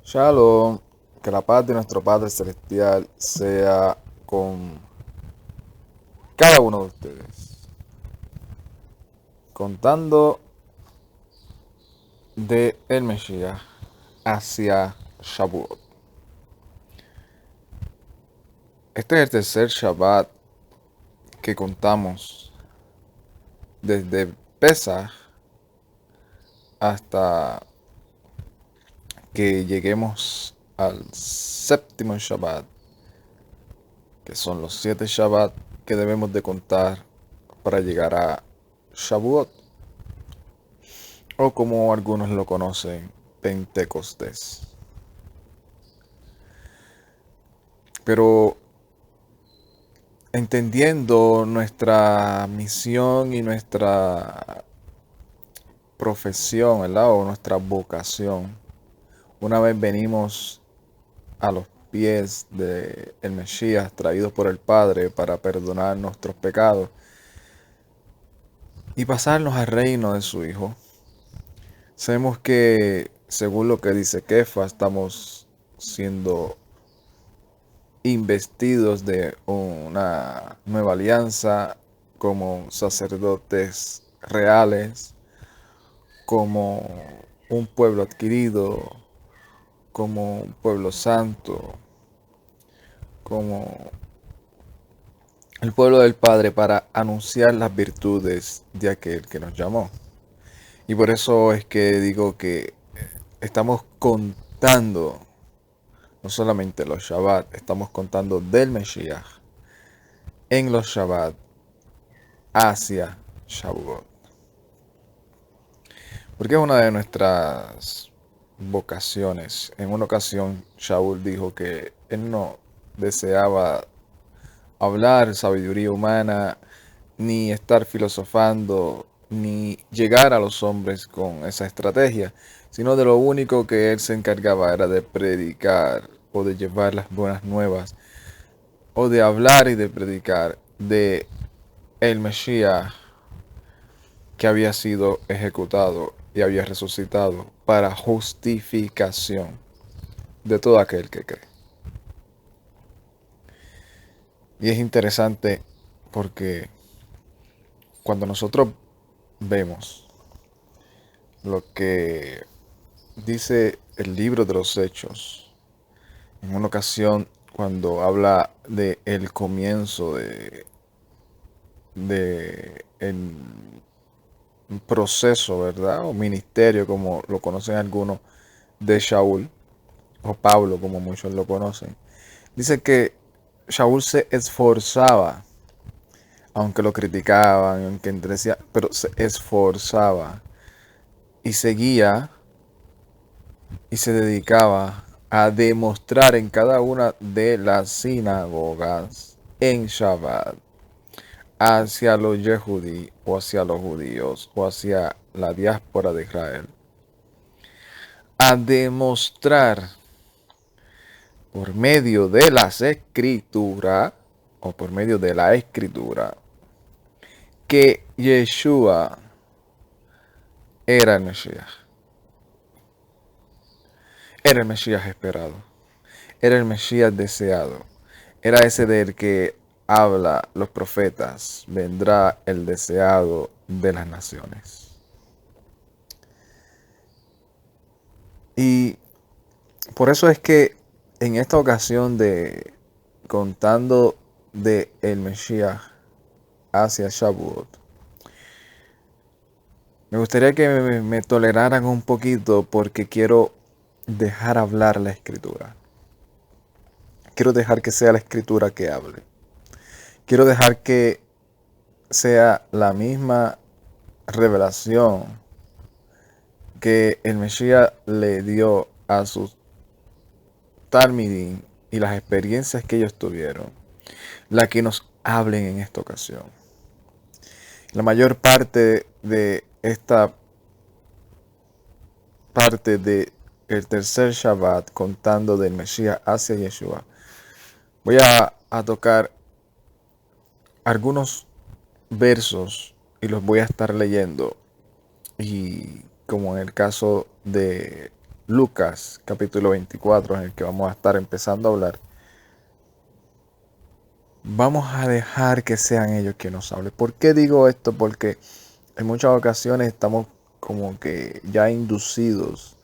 Shalom, que la paz de nuestro Padre Celestial sea con cada uno de ustedes. Contando de el Mesías hacia Shavuot. Este es el tercer Shabbat que contamos desde Pesach hasta que lleguemos al séptimo Shabbat, que son los 7 Shabbat que debemos de contar para llegar a Shavuot, o como algunos lo conocen, Pentecostés. Pero entendiendo nuestra misión y nuestra profesión, ¿verdad? O nuestra vocación, una vez venimos a los pies del Mesías traído por el Padre para perdonar nuestros pecados y pasarnos al reino de su Hijo. Sabemos que, según lo que dice Kefa, estamos siendo investidos de una nueva alianza como sacerdotes reales, como un pueblo adquirido, como un pueblo santo, como el pueblo del Padre para anunciar las virtudes de aquel que nos llamó. Y por eso es que digo que estamos contando no solamente los Shabbat, estamos contando del Mesías en los Shabbat hacia Shavuot. Porque es una de nuestras vocaciones. En una ocasión Shaul dijo que él no deseaba hablar sabiduría humana, ni estar filosofando, ni llegar a los hombres con esa estrategia, sino de lo único que él se encargaba era de predicar o de llevar las buenas nuevas, o de hablar y de predicar de el Mesías que había sido ejecutado y había resucitado para justificación de todo aquel que cree. Y es interesante porque cuando nosotros vemos lo que dice el libro de los Hechos, en una ocasión cuando habla de el comienzo de el proceso, ¿verdad? O ministerio, como lo conocen algunos, de Shaul, o Pablo, como muchos lo conocen. Dice que Shaul se esforzaba, aunque lo criticaban, aunque decía, pero se esforzaba y seguía y se dedicaba a demostrar en cada una de las sinagogas en Shabbat hacia los Yehudí o hacia los judíos o hacia la diáspora de Israel, a demostrar por medio de las escrituras o por medio de la escritura que Yeshua era el Mesías. Era el Mesías esperado. Era el Mesías deseado. Era ese del que habla los profetas. Vendrá el deseado de las naciones. Y por eso es que en esta ocasión de contando de el Mesías hacia Shavuot, me gustaría que me toleraran un poquito porque quiero dejar hablar la escritura. Quiero dejar que sea la escritura que hable. Quiero dejar que sea la misma revelación que el Mesías le dio a sus Talmidim y las experiencias que ellos tuvieron, la que nos hablen en esta ocasión. La mayor parte de esta parte de el tercer Shabbat contando del Mesías hacia Yeshua, voy a tocar algunos versos y los voy a estar leyendo. Y como en el caso de Lucas capítulo 24, en el que vamos a estar empezando a hablar, vamos a dejar que sean ellos quienes nos hablen. ¿Por qué digo esto? Porque en muchas ocasiones estamos como que ya inducidos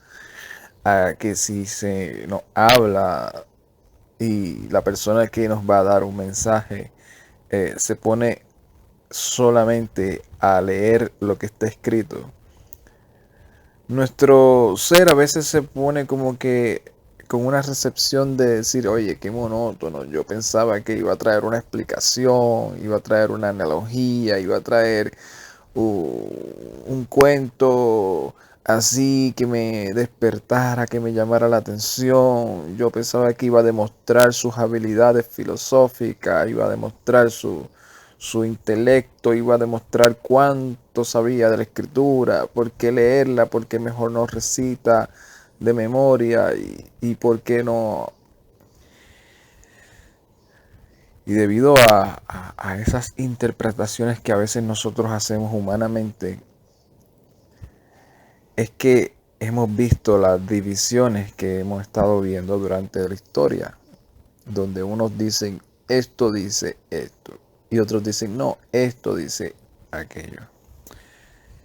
a que si se nos habla y la persona que nos va a dar un mensaje se pone solamente a leer lo que está escrito, nuestro ser a veces se pone como que con una recepción de decir, oye, qué monótono, yo pensaba que iba a traer una explicación, iba a traer una analogía, iba a traer un cuento así que me despertara, que me llamara la atención. Yo pensaba que iba a demostrar sus habilidades filosóficas, iba a demostrar su intelecto, iba a demostrar cuánto sabía de la escritura, por qué leerla, por qué mejor no recita de memoria y por qué no. Y debido a esas interpretaciones que a veces nosotros hacemos humanamente, es que hemos visto las divisiones que hemos estado viendo durante la historia, donde unos dicen esto dice esto y otros dicen no, esto dice aquello.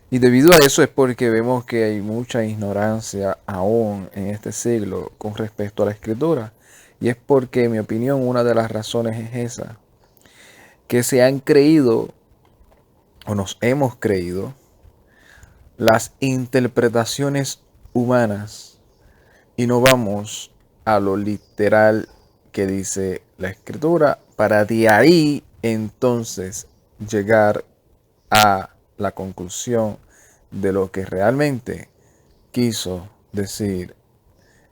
Y debido a eso es porque vemos que hay mucha ignorancia aún en este siglo con respecto a la escritura. Y es porque, en mi opinión, una de las razones es esa, que se han creído o nos hemos creído las interpretaciones humanas y no vamos a lo literal que dice la escritura para de ahí entonces llegar a la conclusión de lo que realmente quiso decir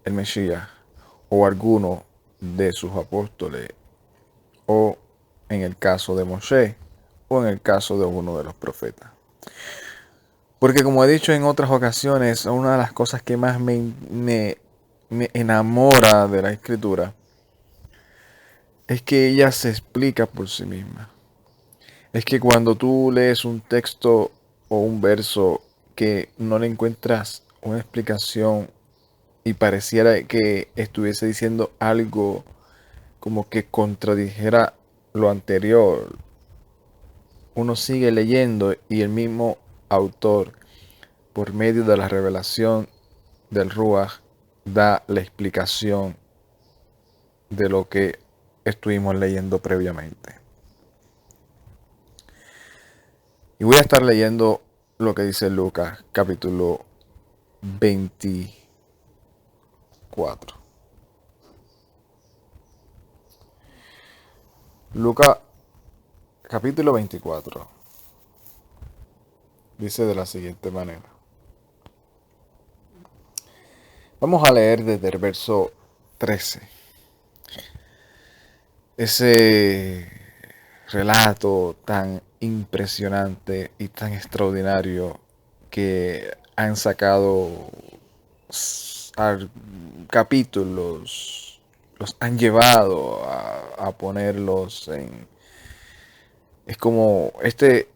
el Mesías o alguno de sus apóstoles o en el caso de Moshe o en el caso de uno de los profetas. Porque como he dicho en otras ocasiones, una de las cosas que más me enamora de la escritura es que ella se explica por sí misma. Es que cuando tú lees un texto o un verso que no le encuentras una explicación y pareciera que estuviese diciendo algo como que contradijera lo anterior, uno sigue leyendo y el mismo autor, por medio de la revelación del Ruach, da la explicación de lo que estuvimos leyendo previamente. Y voy a estar leyendo lo que dice Lucas, capítulo 24. Lucas, capítulo 24, dice de la siguiente manera. Vamos a leer desde el verso 13. Ese relato tan impresionante y tan extraordinario que han sacado capítulos, los han llevado a ponerlos en... Es como este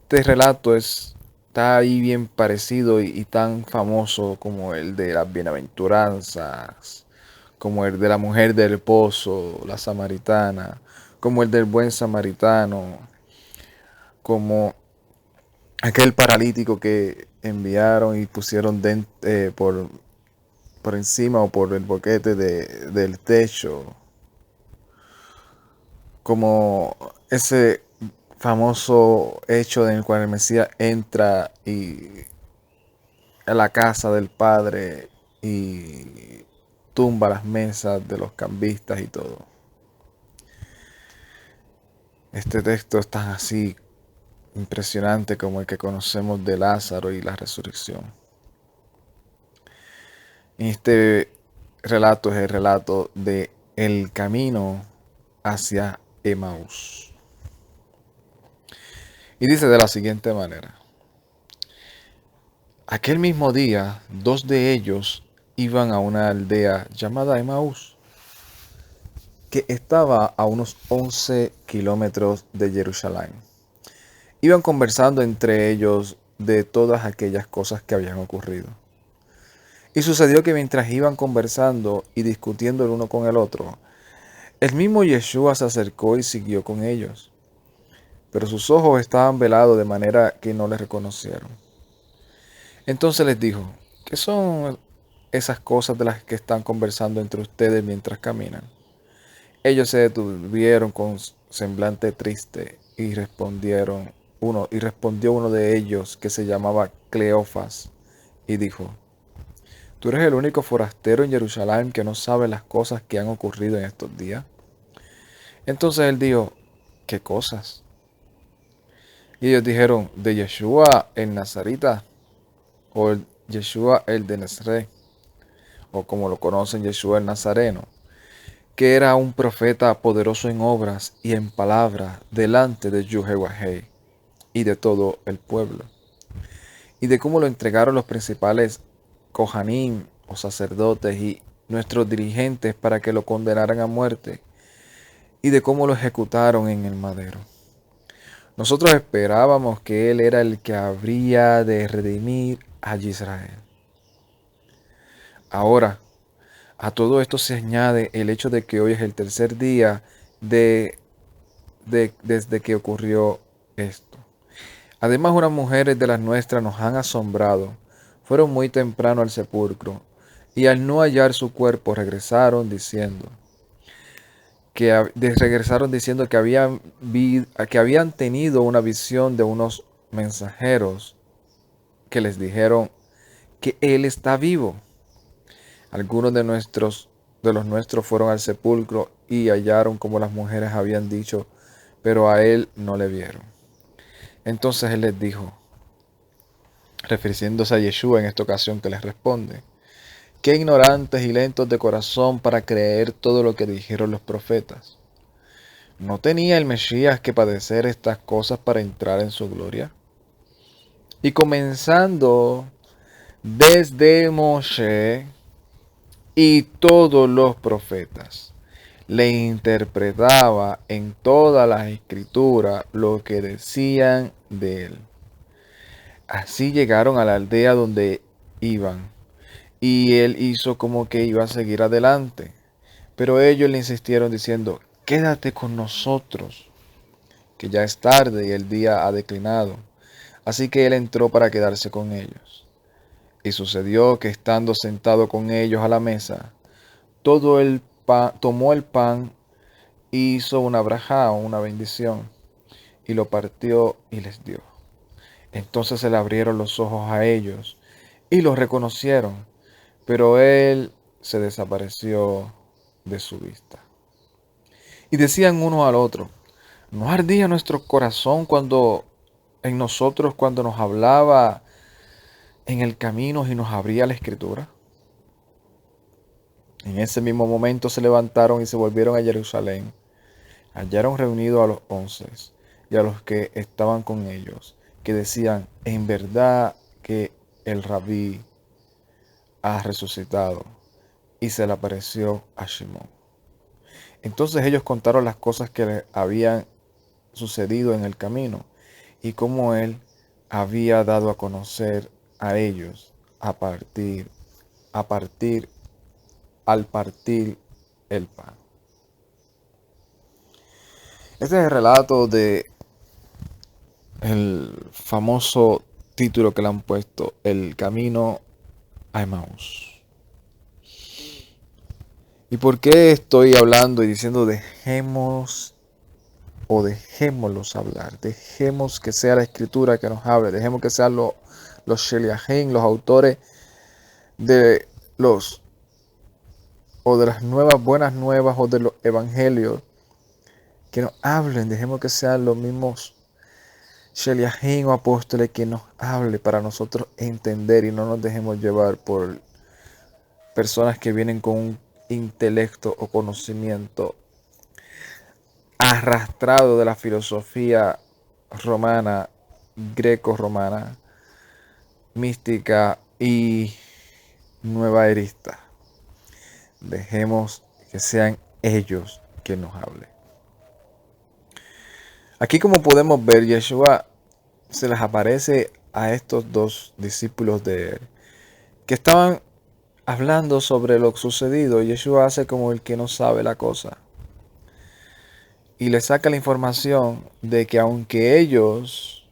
relato está ahí bien parecido y tan famoso como el de las bienaventuranzas, como el de la mujer del pozo, la samaritana, como el del buen samaritano, como aquel paralítico que enviaron y pusieron por encima o por el boquete del techo, como ese famoso hecho en el cual el Mesías entra a la casa del Padre y tumba las mesas de los cambistas y todo. Este texto es tan así impresionante como el que conocemos de Lázaro y la resurrección. Este relato es el relato de el camino hacia Emaús. Y dice de la siguiente manera. Aquel mismo día, dos de ellos iban a una aldea llamada Emaús, que estaba a unos 11 kilómetros de Jerusalén. Iban conversando entre ellos de todas aquellas cosas que habían ocurrido. Y sucedió que mientras iban conversando y discutiendo el uno con el otro, el mismo Yeshua se acercó y siguió con ellos. Pero sus ojos estaban velados de manera que no le reconocieron. Entonces les dijo, ¿qué son esas cosas de las que están conversando entre ustedes mientras caminan? Ellos se detuvieron con semblante triste y respondió uno de ellos que se llamaba Cleofas y dijo, ¿tú eres el único forastero en Jerusalén que no sabe las cosas que han ocurrido en estos días? Entonces él dijo, ¿qué cosas? Y ellos dijeron, de Yeshua el Nazarita, o Yeshua el de Nazaret, o como lo conocen, Yeshua el Nazareno, que era un profeta poderoso en obras y en palabras delante de Yehoiada y de todo el pueblo, y de cómo lo entregaron los principales Kohanim o sacerdotes y nuestros dirigentes para que lo condenaran a muerte, y de cómo lo ejecutaron en el madero. Nosotros esperábamos que Él era el que habría de redimir a Israel. Ahora, a todo esto se añade el hecho de que hoy es el tercer día desde que ocurrió esto. Además, unas mujeres de las nuestras nos han asombrado. Fueron muy temprano al sepulcro y al no hallar su cuerpo regresaron diciendo que habían tenido una visión de unos mensajeros que les dijeron que él está vivo. Algunos de los nuestros fueron al sepulcro y hallaron como las mujeres habían dicho, pero a él no le vieron. Entonces él les dijo, refiriéndose a Yeshua en esta ocasión que les responde, qué ignorantes y lentos de corazón para creer todo lo que dijeron los profetas. ¿No tenía el Mesías que padecer estas cosas para entrar en su gloria? Y comenzando desde Moshe y todos los profetas, le interpretaba en todas las escrituras lo que decían de él. Así llegaron a la aldea donde iban, y él hizo como que iba a seguir adelante. Pero ellos le insistieron diciendo, quédate con nosotros, que ya es tarde y el día ha declinado. Así que él entró para quedarse con ellos. Y sucedió que estando sentado con ellos a la mesa, tomó el pan, hizo una brajá, una bendición, y lo partió y les dio. Entonces se le abrieron los ojos a ellos y los reconocieron, pero él se desapareció de su vista. Y decían uno al otro, ¿no ardía nuestro corazón cuando nos hablaba en el camino y nos abría la escritura? En ese mismo momento se levantaron y se volvieron a Jerusalén. Hallaron reunidos a los 11 y a los que estaban con ellos, que decían, en verdad que el rabí ha resucitado, y se le apareció a Shimón. Entonces ellos contaron las cosas que le habían sucedido en el camino y cómo él había dado a conocer a ellos a partir, al partir el pan. Este es el relato de el famoso título que le han puesto, El camino a Emaús. ¿Y por qué estoy hablando y diciendo dejémoslos hablar? Dejemos que sea la escritura que nos hable. Dejemos que sean los Sheliahim, los autores de los o de las buenas nuevas o de los evangelios que nos hablen. Dejemos que sean los mismos Sheliahim o apóstoles que nos hable para nosotros entender y no nos dejemos llevar por personas que vienen con un intelecto o conocimiento arrastrado de la filosofía romana, greco-romana, mística y nueva erista. Dejemos que sean ellos quienes nos hablen. Aquí, como podemos ver, Yeshua se les aparece a estos dos discípulos de él, que estaban hablando sobre lo sucedido, Yeshua hace como el que no sabe la cosa. Y le saca la información de que aunque ellos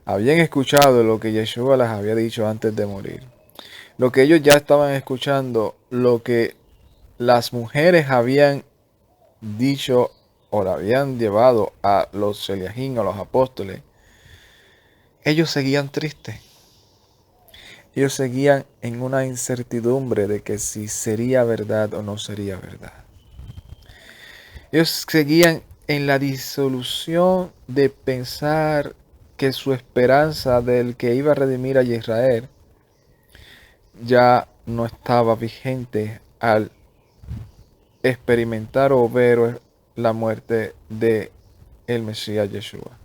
habían escuchado lo que Yeshua les había dicho antes de morir, lo que ellos ya estaban escuchando, lo que las mujeres habían dicho o le habían llevado a los Sheliahim, a los apóstoles, ellos seguían tristes. Ellos seguían en una incertidumbre de que si sería verdad o no sería verdad. Ellos seguían en la disolución de pensar que su esperanza del que iba a redimir a Israel ya no estaba vigente al experimentar o ver la muerte de el Mesías Yeshua.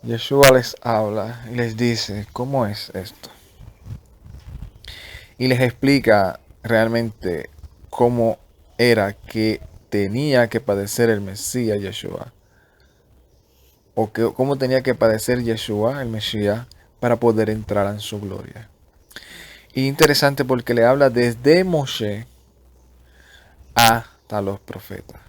Yeshua les habla y les dice, ¿cómo es esto? Y les explica realmente cómo era que tenía que padecer el Mesías Yeshua. O cómo tenía que padecer Yeshua, el Mesías, para poder entrar en su gloria. Y interesante porque le habla desde Moshe hasta los profetas.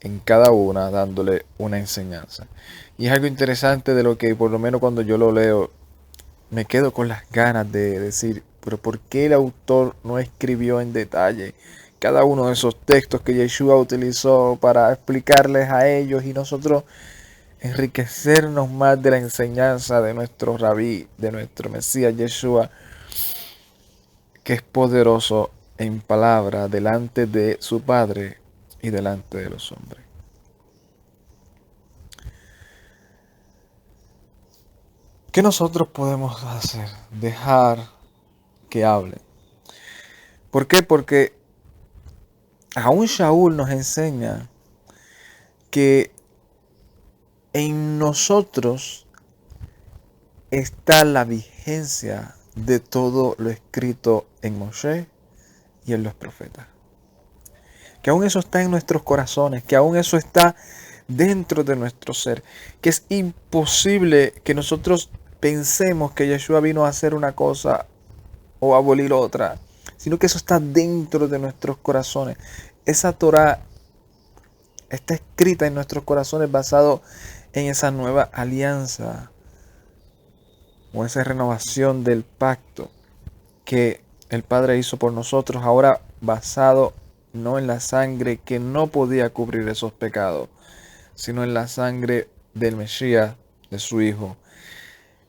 En cada una dándole una enseñanza. Y es algo interesante de lo que por lo menos cuando yo lo leo me quedo con las ganas de decir, pero ¿por qué el autor no escribió en detalle cada uno de esos textos que Yeshua utilizó para explicarles a ellos y nosotros enriquecernos más de la enseñanza de nuestro rabí, de nuestro Mesías Yeshua, que es poderoso en palabra delante de su Padre y delante de los hombres? ¿Qué nosotros podemos hacer? Dejar que hable. ¿Por qué? Porque aún Shaul nos enseña que en nosotros está la vigencia de todo lo escrito en Moshe y en los profetas. Que aún eso está en nuestros corazones, que aún eso está dentro de nuestro ser, que es imposible que nosotros pensemos que Yeshua vino a hacer una cosa o a abolir otra, sino que eso está dentro de nuestros corazones. Esa Torah está escrita en nuestros corazones basado en esa nueva alianza o esa renovación del pacto que el Padre hizo por nosotros, ahora basado no en la sangre que no podía cubrir esos pecados, sino en la sangre del Mesías, de su Hijo,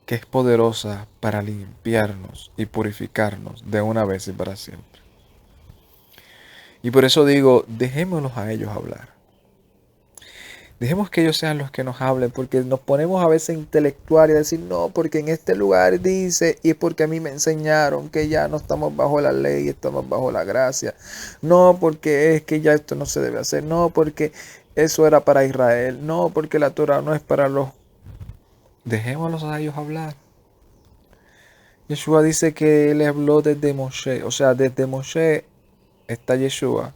que es poderosa para limpiarnos y purificarnos de una vez y para siempre. Y por eso digo, dejémoslos a ellos hablar. Dejemos que ellos sean los que nos hablen, porque nos ponemos a veces intelectual y a decir, no, porque en este lugar dice, y porque a mí me enseñaron que ya no estamos bajo la ley, estamos bajo la gracia. No, porque es que ya esto no se debe hacer. No, porque eso era para Israel. No, porque la Torah no es para los... Dejémoslos a ellos hablar. Yeshua dice que él habló desde Moshe, o sea, desde Moshe está Yeshua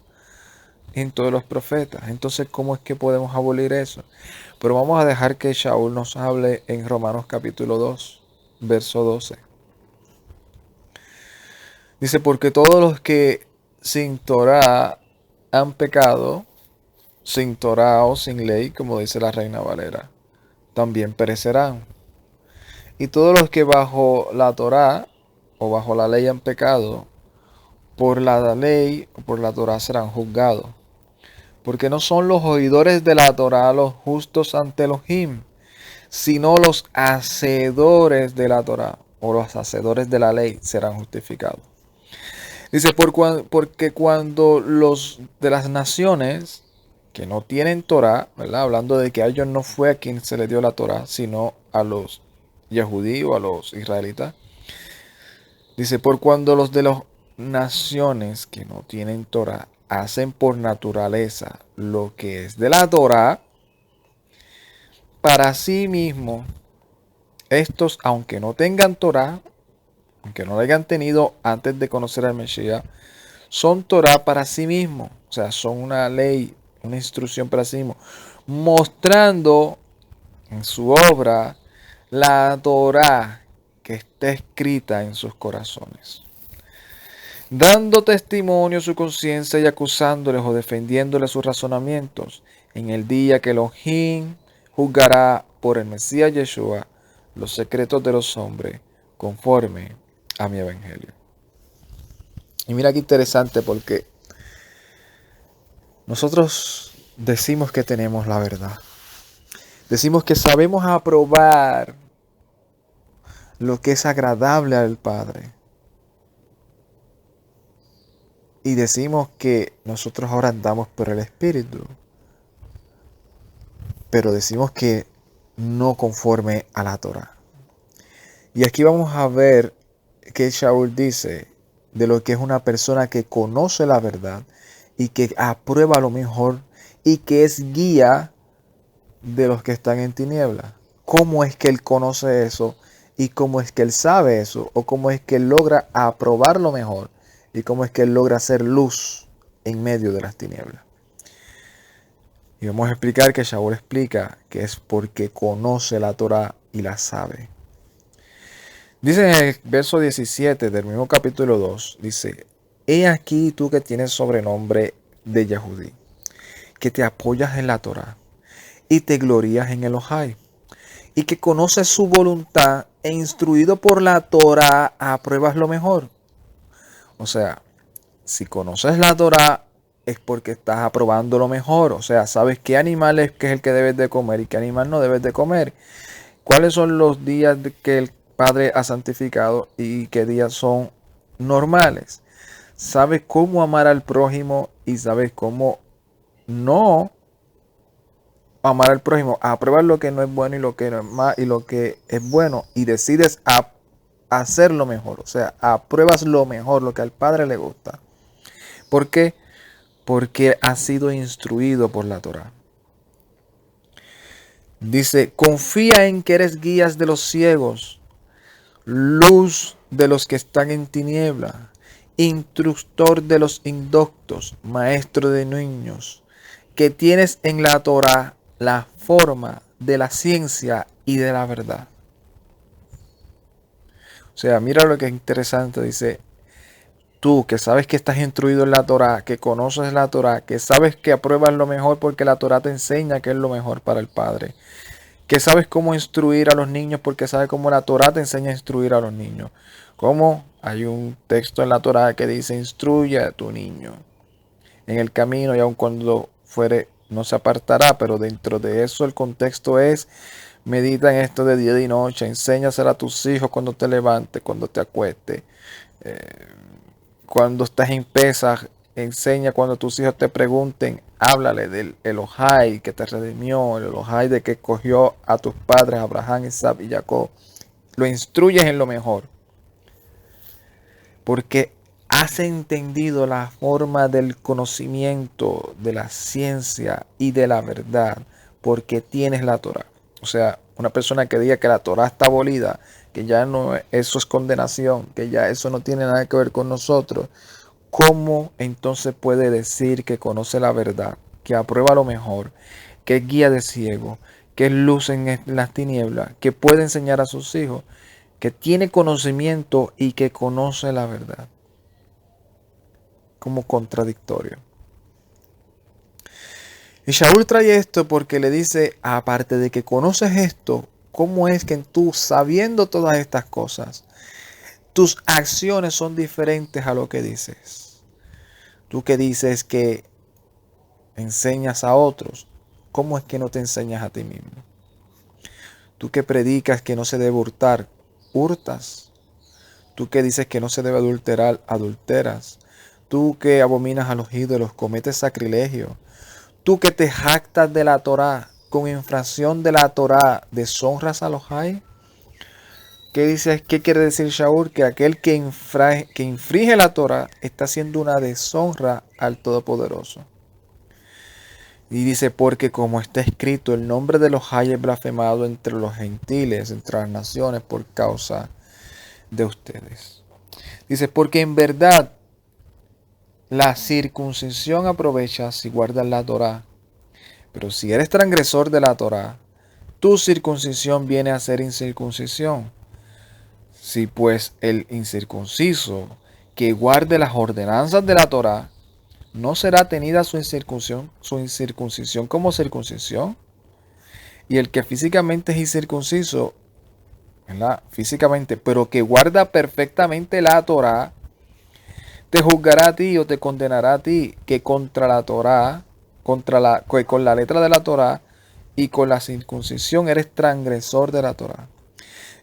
en todos los profetas. Entonces, ¿cómo es que podemos abolir eso? Pero vamos a dejar que Shaul nos hable en Romanos capítulo 2, verso 12. Dice, porque todos los que sin Torah han pecado, sin Torah o sin ley, como dice la Reina Valera, también perecerán. Y todos los que bajo la Torah o bajo la ley han pecado, por la ley o por la Torah serán juzgados. Porque no son los oidores de la Torah los justos ante Elohim, sino los hacedores de la Torah o los hacedores de la ley serán justificados. Dice, porque cuando los de las naciones que no tienen Torah, ¿verdad? Hablando de que a ellos no fue a quien se les dio la Torah, sino a los Yehudí o a los israelitas. Dice, por cuando los de las naciones que no tienen Torah hacen por naturaleza lo que es de la Torah, para sí mismo, estos, aunque no tengan Torah, aunque no la hayan tenido antes de conocer al Mesías, son Torah para sí mismos, o sea, son una ley, una instrucción para sí mismos, mostrando en su obra la Torah que esté escrita en sus corazones, dando testimonio a su conciencia y acusándoles o defendiéndoles sus razonamientos en el día que Elohim juzgará por el Mesías Yeshua los secretos de los hombres conforme a mi evangelio. Y mira qué interesante, porque nosotros decimos que tenemos la verdad. Decimos que sabemos aprobar lo que es agradable al Padre. Y decimos que nosotros ahora andamos por el Espíritu. Pero decimos que no conforme a la Torah. Y aquí vamos a ver que Shaul dice de lo que es una persona que conoce la verdad y que aprueba lo mejor y que es guía de los que están en tinieblas. ¿Cómo es que él conoce eso? ¿Y cómo es que él sabe eso? ¿O cómo es que él logra aprobar lo mejor? ¿Y cómo es que él logra hacer luz en medio de las tinieblas? Y vamos a explicar que Shaul explica que es porque conoce la Torah y la sabe. Dice en el verso 17 del mismo capítulo 2, dice: He aquí tú que tienes sobrenombre de Yehudí, que te apoyas en la Torah y te glorías en Elohai, y que conoces su voluntad e instruido por la Torah apruebas lo mejor. O sea, si conoces la Torah es porque estás aprobando lo mejor. O sea, sabes qué animal es el que debes de comer y qué animal no debes de comer. ¿Cuáles son los días que el Padre ha santificado y qué días son normales? Sabes cómo amar al prójimo y sabes cómo no amar al prójimo. Apruebas lo que no es bueno y lo que no es mal y lo que es bueno, y decides hacer lo mejor. O sea, apruebas lo mejor, lo que al Padre le gusta. ¿Por qué? Porque has sido instruido por la Torah. Dice: confía en que eres guías de los ciegos, luz de los que están en tiniebla, instructor de los indoctos, maestro de niños, que tienes en la Torah la forma de la ciencia y de la verdad. O sea, mira lo que es interesante. Dice: tú que sabes que estás instruido en la Torah, que conoces la Torah, que sabes que apruebas lo mejor porque la Torah te enseña que es lo mejor para el Padre, que sabes cómo instruir a los niños porque sabes cómo la Torah te enseña a instruir a los niños. Como hay un texto en la Torah que dice: instruye a tu niño en el camino y aun cuando fuere no se apartará. Pero dentro de eso el contexto es: medita en esto de día y noche, enséñaselo a tus hijos cuando te levantes, cuando te acuestes, cuando estás en pesas, enseña cuando tus hijos te pregunten, háblale del Elohai que te redimió, el Elohai de que escogió a tus padres, Abraham, Isaac y Jacob. Lo instruyes en lo mejor, porque has entendido la forma del conocimiento, de la ciencia y de la verdad, porque tienes la Torah. O sea, una persona que diga que la Torah está abolida, que ya no, eso es condenación, que ya eso no tiene nada que ver con nosotros, ¿cómo entonces puede decir que conoce la verdad, que aprueba lo mejor, que es guía de ciego, que es luz en las tinieblas, que puede enseñar a sus hijos, que tiene conocimiento y que conoce la verdad? Como contradictorio. Y Shaul trae esto porque le dice: aparte de que conoces esto, ¿cómo es que tú, sabiendo todas estas cosas, tus acciones son diferentes a lo que dices? Tú que dices que enseñas a otros, ¿cómo es que no te enseñas a ti mismo? Tú que predicas que no se debe hurtar, hurtas. Tú que dices que no se debe adulterar, adulteras. Tú que abominas a los ídolos, cometes sacrilegio. Tú que te jactas de la Torah, con infracción de la Torah, deshonras a los hay. ¿Qué dices? ¿Qué quiere decir Shaul? Que aquel que infringe la Torah está haciendo una deshonra al Todopoderoso. Y dice: porque como está escrito, el nombre de los hay es blasfemado entre los gentiles, entre las naciones, por causa de ustedes. Dice: porque en verdad la circuncisión aprovecha si guardas la Torah. Pero si eres transgresor de la Torah, tu circuncisión viene a ser incircuncisión. Si pues el incircunciso que guarde las ordenanzas de la Torá, no será tenida su incircuncisión como circuncisión. Y el que físicamente es incircunciso, ¿verdad? Físicamente, pero que guarda perfectamente la Torá, te juzgará a ti o te condenará a ti, que contra la Torá, con la letra de la Torá y con la circuncisión eres transgresor de la Torá.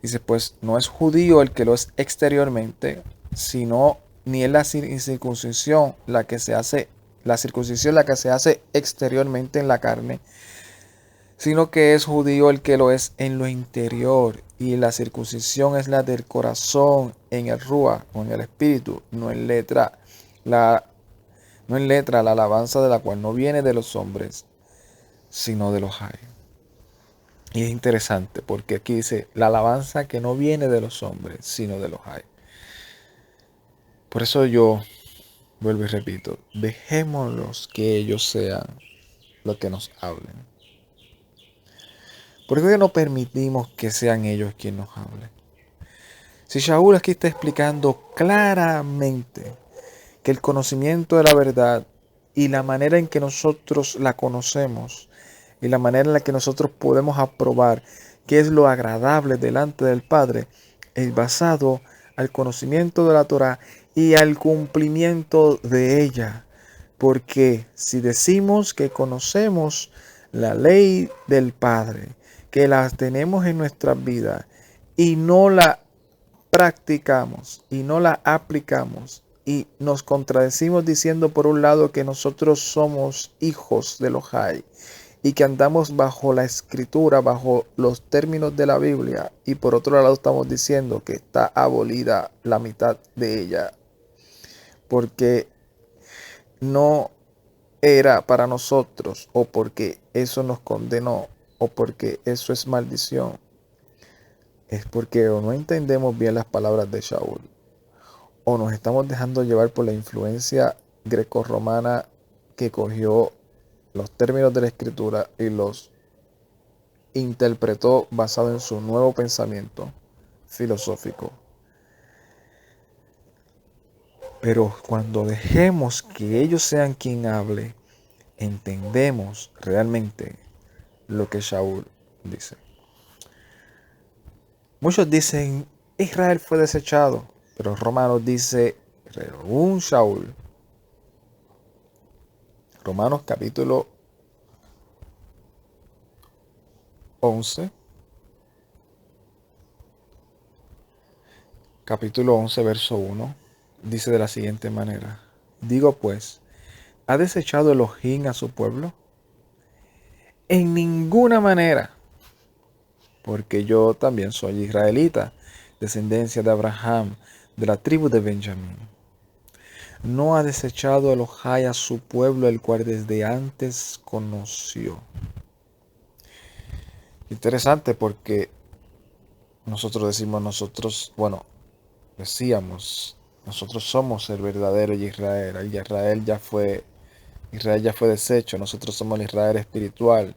Dice, pues no es judío el que lo es exteriormente, sino ni es la incircuncisión la que se hace, la circuncisión la que se hace exteriormente en la carne, sino que es judío el que lo es en lo interior, y la circuncisión es la del corazón, en el rúa o en el espíritu, no en letra, la, no en letra, la alabanza de la cual no viene de los hombres, sino de los hay. Y es interesante porque aquí dice la alabanza que no viene de los hombres, sino de los hay. Por eso yo vuelvo y repito, dejémoslos que ellos sean los que nos hablen. ¿Por qué no permitimos que sean ellos quienes nos hablen? Si Shaul aquí está explicando claramente que el conocimiento de la verdad y la manera en que nosotros la conocemos y la manera en la que nosotros podemos aprobar qué es lo agradable delante del Padre es basado al conocimiento de la Torá y al cumplimiento de ella. Porque si decimos que conocemos la ley del Padre, que la tenemos en nuestras vidas y no la practicamos y no la aplicamos y nos contradecimos diciendo por un lado que nosotros somos hijos de Elohai y que andamos bajo la escritura, bajo los términos de la Biblia, y por otro lado estamos diciendo que está abolida la mitad de ella porque no era para nosotros o porque eso nos condenó o porque eso es maldición, es porque o no entendemos bien las palabras de Shaul o nos estamos dejando llevar por la influencia grecorromana que cogió los términos de la escritura y los interpretó basado en su nuevo pensamiento filosófico. Pero cuando dejemos que ellos sean quien hable, entendemos realmente lo que Shaul dice. Muchos dicen, Israel fue desechado, pero Romanos dice, un Shaul. Romanos capítulo 11, capítulo 11, verso 1, dice de la siguiente manera, digo pues, ¿ha desechado Elohim a su pueblo? En ninguna manera, porque yo también soy israelita, descendencia de Abraham, de la tribu de Benjamín. No ha desechado Elohai a su pueblo, el cual desde antes conoció. Interesante porque decíamos, nosotros somos el verdadero Israel. Israel ya fue deshecho, nosotros somos el Israel espiritual.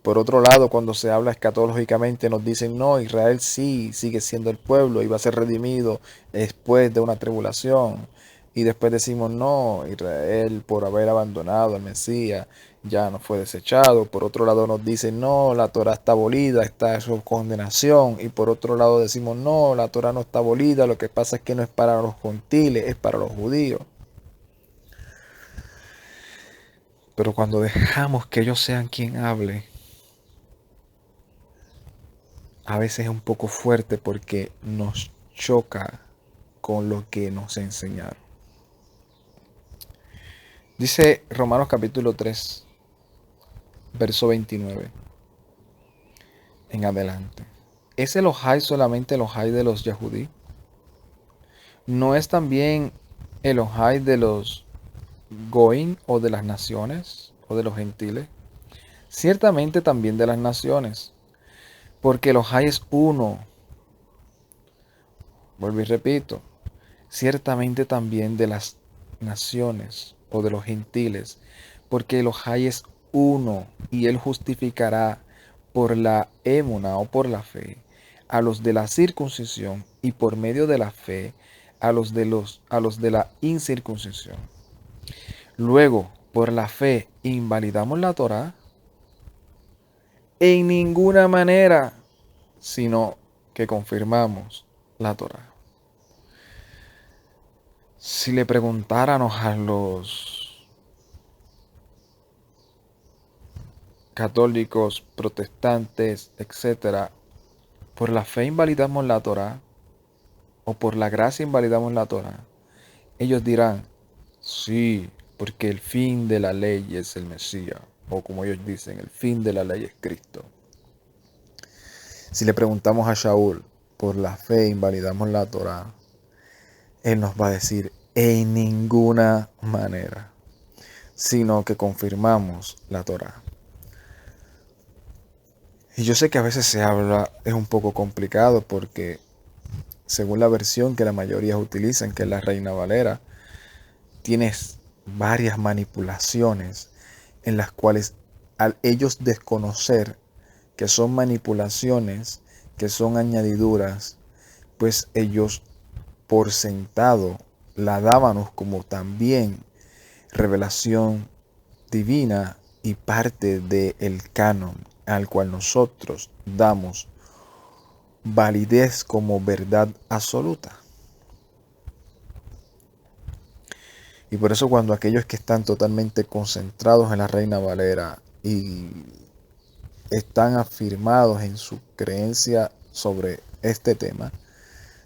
Por otro lado, cuando se habla escatológicamente, nos dicen, no, Israel sí sigue siendo el pueblo y va a ser redimido después de una tribulación. Y después decimos, no, Israel por haber abandonado al Mesías ya no fue desechado. Por otro lado nos dicen, no, la Torah está abolida, está en su condenación. Y por otro lado decimos, no, la Torah no está abolida, lo que pasa es que no es para los gentiles, es para los judíos. Pero cuando dejamos que ellos sean quien hable, a veces es un poco fuerte porque nos choca con lo que nos enseñaron. Dice Romanos capítulo 3, verso 29 en adelante. ¿Es el Elohai solamente el Elohai de los Yehudí? ¿No es también el Elohai de los Goim o de las naciones o de los gentiles? Ciertamente también de las naciones, porque el Elohai es uno. Vuelvo y repito, ciertamente también de las naciones o de los gentiles, porque Elohai es uno y él justificará por la émuna o por la fe a los de la circuncisión y por medio de la fe a los de la incircuncisión. Luego, por la fe, ¿invalidamos la Torá? En ninguna manera, sino que confirmamos la Torá. Si le preguntáramos a los católicos, protestantes, etcétera, ¿por la fe invalidamos la Torá? ¿O por la gracia invalidamos la Torá? Ellos dirán, sí, porque el fin de la ley es el Mesías. O como ellos dicen, el fin de la ley es Cristo. Si le preguntamos a Shaul, ¿por la fe invalidamos la Torá? Él nos va a decir, en ninguna manera, sino que confirmamos la Torá. Y yo sé que a veces se habla, es un poco complicado porque según la versión que la mayoría utilizan, que es la Reina Valera, tienes varias manipulaciones en las cuales al ellos desconocer que son manipulaciones, que son añadiduras, pues ellos por sentado la dábamos como también revelación divina y parte del canon al cual nosotros damos validez como verdad absoluta. Y por eso cuando aquellos que están totalmente concentrados en la Reina Valera y están afirmados en su creencia sobre este tema,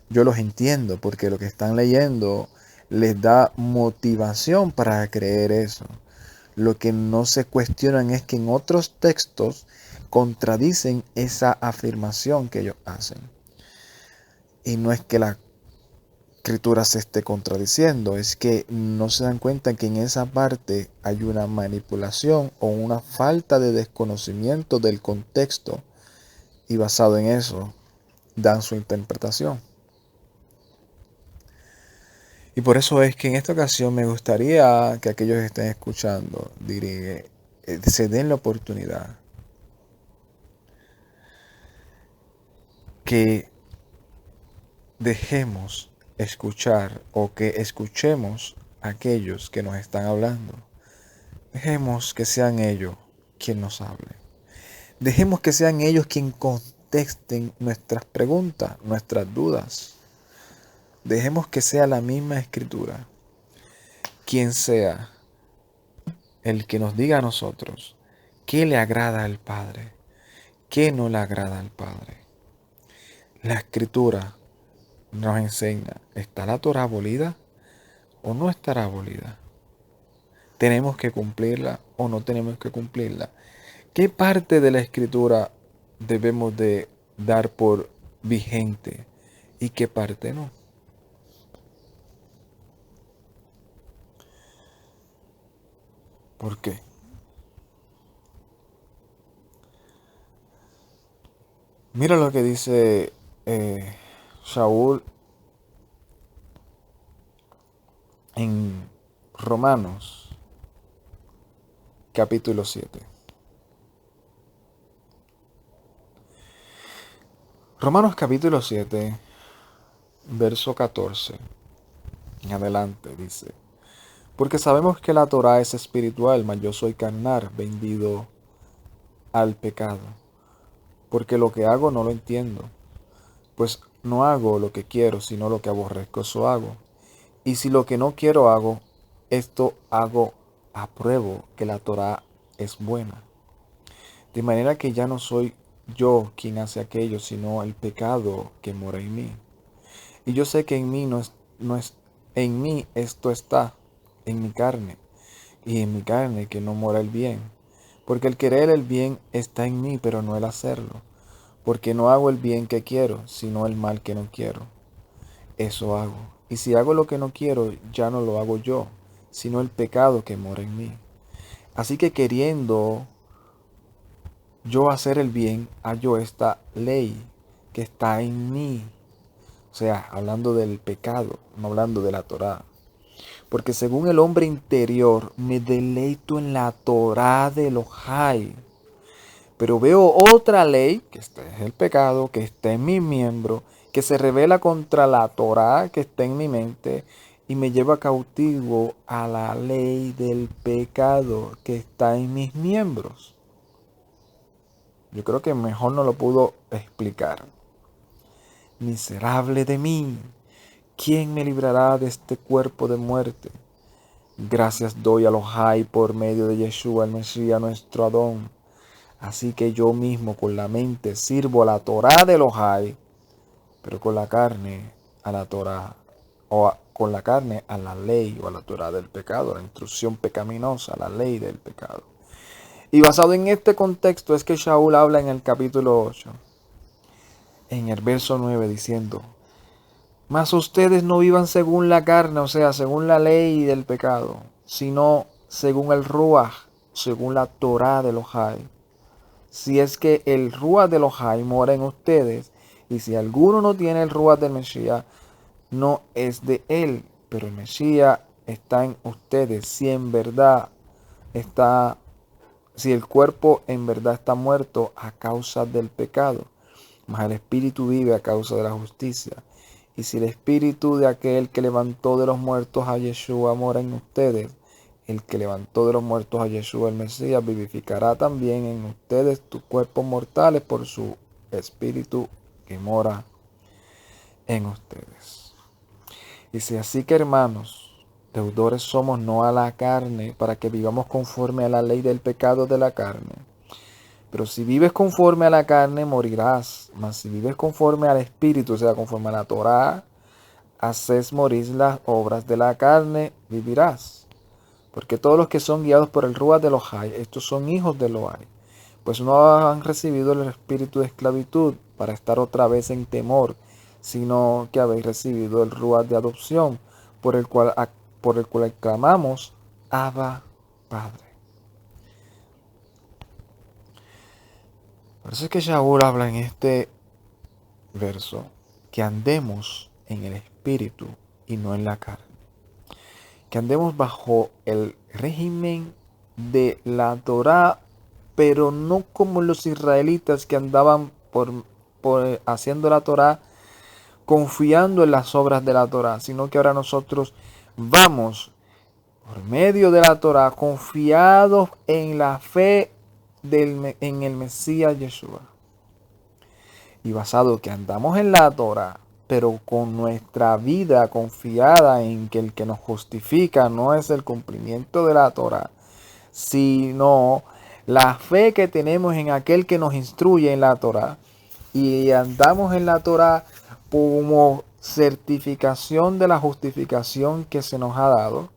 yo los entiendo porque lo que están leyendo les da motivación para creer eso. Lo que no se cuestionan es que en otros textos contradicen esa afirmación que ellos hacen. Y no es que la escritura se esté contradiciendo, es que no se dan cuenta que en esa parte hay una manipulación o una falta de desconocimiento del contexto y basado en eso dan su interpretación. Y por eso es que en esta ocasión me gustaría que aquellos que estén escuchando se den la oportunidad que dejemos escuchar o que escuchemos a aquellos que nos están hablando. Dejemos que sean ellos quien nos hable. Dejemos que sean ellos quien contesten nuestras preguntas, nuestras dudas. Dejemos que sea la misma escritura quien sea el que nos diga a nosotros qué le agrada al Padre, qué no le agrada al Padre. La escritura nos enseña, ¿está la Torá abolida o no estará abolida? ¿Tenemos que cumplirla o no tenemos que cumplirla? ¿Qué parte de la escritura debemos de dar por vigente y qué parte no? ¿Por qué? Mira lo que dice Shaul en Romanos capítulo 7. Romanos capítulo 7, verso 14 en adelante dice, porque sabemos que la Torá es espiritual, mas yo soy carnal, vendido al pecado, porque lo que hago no lo entiendo, pues no hago lo que quiero, sino lo que aborrezco, eso hago. Y si lo que no quiero hago, esto hago, apruebo que la Torá es buena. De manera que ya no soy yo quien hace aquello, sino el pecado que mora en mí. Y yo sé que en mí en mí esto está, en mi carne, y en mi carne que no mora el bien. Porque el querer el bien está en mí, pero no el hacerlo. Porque no hago el bien que quiero, sino el mal que no quiero. Eso hago. Y si hago lo que no quiero, ya no lo hago yo, sino el pecado que mora en mí. Así que queriendo yo hacer el bien, hallo esta ley que está en mí. O sea, hablando del pecado, no hablando de la Torá. Porque según el hombre interior, me deleito en la Torá de Elohai. Pero veo otra ley, que este es el pecado, que está en mi miembro, que se revela contra la Torá que está en mi mente y me lleva cautivo a la ley del pecado que está en mis miembros. Yo creo que mejor no lo pudo explicar. Miserable de mí, ¿quién me librará de este cuerpo de muerte? Gracias doy a Elohai por medio de Yeshua el Mesías nuestro Adón. Así que yo mismo con la mente sirvo a la Torá de Elohai, pero con la carne a la Torá, con la carne a la ley o a la Torá del pecado, a la instrucción pecaminosa, a la ley del pecado. Y basado en este contexto es que Shaul habla en el capítulo 8, en el verso 9, diciendo: mas ustedes no vivan según la carne, o sea, según la ley del pecado, sino según el Ruach, según la Torá de Elohai. Si es que el Ruach de Elohai mora en ustedes, y si alguno no tiene el Ruach del Mesías, no es de él, pero el Mesías está en ustedes. Si en verdad está, si el cuerpo en verdad está muerto a causa del pecado, mas el espíritu vive a causa de la justicia. Y si el espíritu de aquel que levantó de los muertos a Yeshua mora en ustedes, el que levantó de los muertos a Yeshua el Mesías vivificará también en ustedes tus cuerpos mortales por su espíritu que mora en ustedes. Dice: así que, hermanos, deudores somos no a la carne, para que vivamos conforme a la ley del pecado de la carne. Pero si vives conforme a la carne, morirás. Mas si vives conforme al Espíritu, o sea, conforme a la Torá, haces morir las obras de la carne, vivirás. Porque todos los que son guiados por el Ruach de Elohai, estos son hijos de Elohai. Pues no han recibido el espíritu de esclavitud para estar otra vez en temor, sino que habéis recibido el Ruach de adopción, por el cual clamamos: Abba, Padre. Por eso es que Shaul habla en este verso que andemos en el espíritu y no en la carne. Que andemos bajo el régimen de la Torá, pero no como los israelitas que andaban por haciendo la Torá, confiando en las obras de la Torá, sino que ahora nosotros vamos por medio de la Torá confiados en la fe en el Mesías Yeshua. Y basado que andamos en la Torá, pero con nuestra vida confiada en que el que nos justifica no es el cumplimiento de la Torá, sino la fe que tenemos en aquel que nos instruye en la Torá. Y andamos en la Torá como certificación de la justificación que se nos ha dado.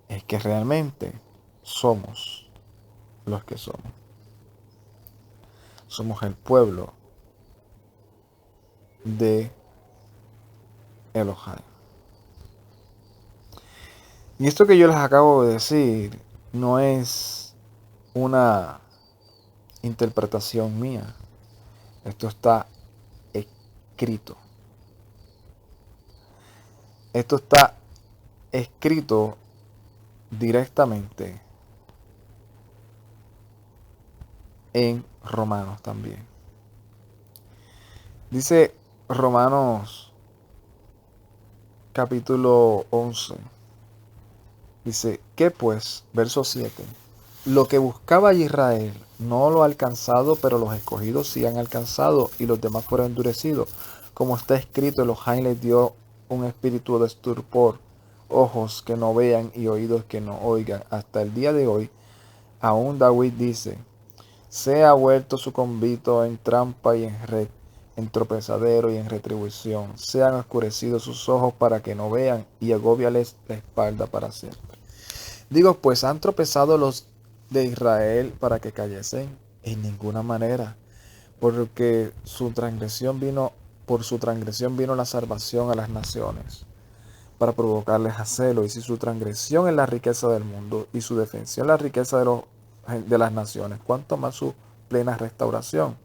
Es que realmente somos los que somos. Somos el pueblo de Elohai. Y esto que yo les acabo de decir no es una interpretación mía. Esto está escrito. Esto está escrito directamente en Romanos también. Dice Romanos capítulo 11. Dice: ¿qué pues? Verso 7. Lo que buscaba Israel no lo ha alcanzado, pero los escogidos sí han alcanzado y los demás fueron endurecidos. Como está escrito, Elohim les dio un espíritu de estupor, ojos que no vean y oídos que no oigan. Hasta el día de hoy, aún David dice: sea vuelto su convito en trampa y en red, en tropezadero y en retribución. Sean oscurecidos sus ojos para que no vean y agóbiales la espalda para siempre. Digo, pues, ¿han tropezado los de Israel para que cayesen? En ninguna manera, porque por su transgresión vino la salvación a las naciones, para provocarles a celo. Y si su transgresión es la riqueza del mundo y su defensión la riqueza de las naciones, ¿cuánto más su plena restauración?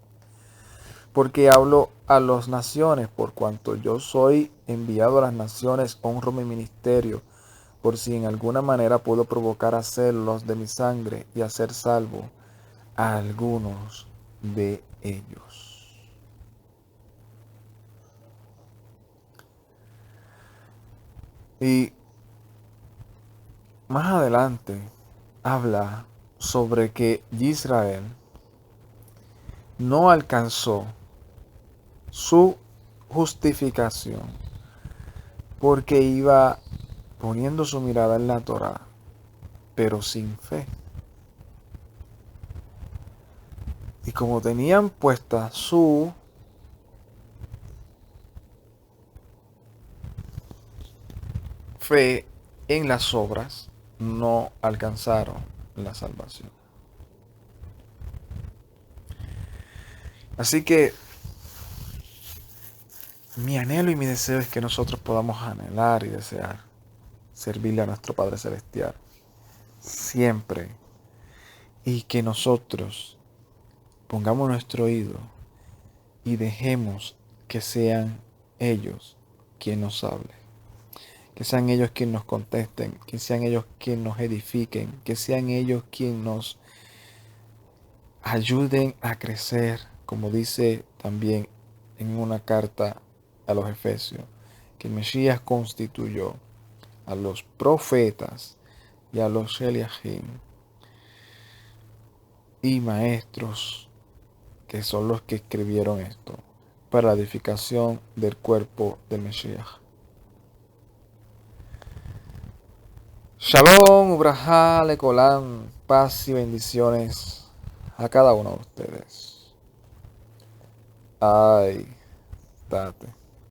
Porque hablo a las naciones, por cuanto yo soy enviado a las naciones, honro mi ministerio, por si en alguna manera puedo provocar a celos de mi sangre y hacer salvo a algunos de ellos. Y más adelante habla sobre que Israel no alcanzó su justificación porque iba poniendo su mirada en la Torá, pero sin fe. Y como tenían puesta su fe en las obras, no alcanzaron la salvación. Así que mi anhelo y mi deseo es que nosotros podamos anhelar y desear servirle a nuestro Padre Celestial siempre, y que nosotros pongamos nuestro oído y dejemos que sean ellos quienes nos hablen, que sean ellos quienes nos contesten, que sean ellos quienes nos edifiquen, que sean ellos quienes nos ayuden a crecer, como dice también en una carta a los Efesios, que el Mesías constituyó a los profetas y a los Eliahim y maestros, que son los que escribieron esto, para la edificación del cuerpo del Mesías. Shalom, Ubrajá, Lecolán, paz y bendiciones a cada uno de ustedes. Ay, date.